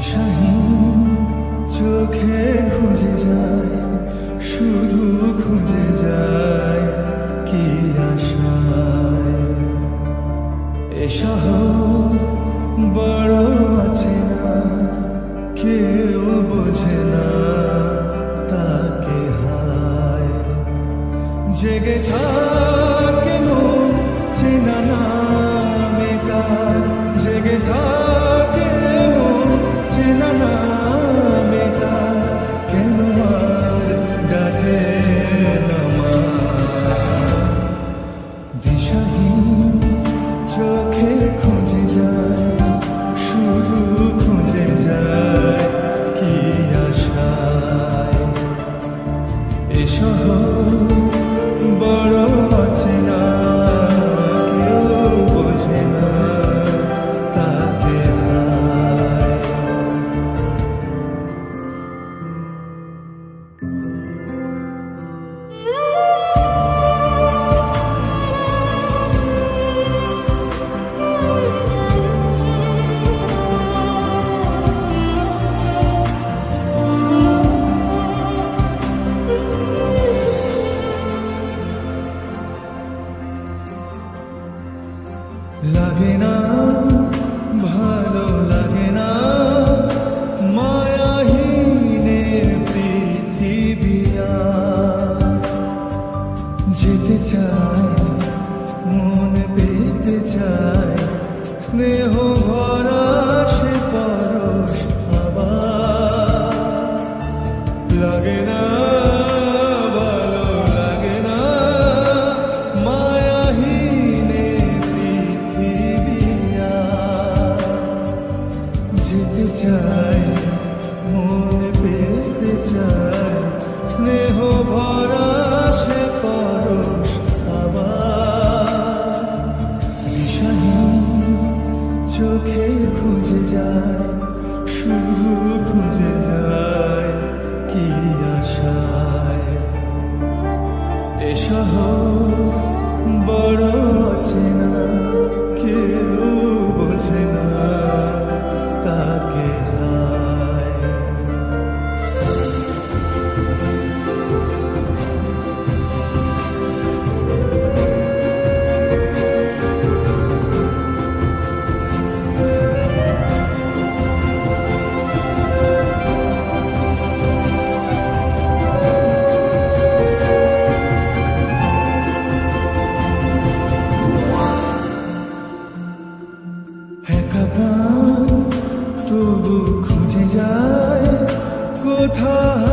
দিশাহীন চোখে খুঁজে যায়, শুধু খুঁজে যায় কি আশায়। এ শহর বড় অচেনা, কেউ বোঝে না তাকে হায়। জেগে থাকে মন চেনা নামে তার, জেগে থাকে মন চেনা নামে তার, কেন আর ডাকে না মা। দিশাহীন চোখে খুঁজে যায়, শুধু খুঁজে যায় কি আশায়। এ শহর বড় অচেনা, কেউ বোঝে না তাকে হায়। লাগে না ভালো লাগে না মায়াহীনে পৃথিবী আর। যেতে চায় মন পেতে চায়, স্নেহ ভরা সে পরশ আবার। লাগে না ভালো লাগে না মায়াহীনে পৃথিবী আর। যেতে চায় মন পেতে চায়, স্নেহ ভরা সে পরশ আবার। দিশাহীন চোখে খুঁজে যায়, শুধু খুঁজে যায় কি আশায়। এ শহর বড় অচেনা, কেউ বোঝে না তাকে হায়। একা প্রাণ তবু খুঁজে যায় কোথায়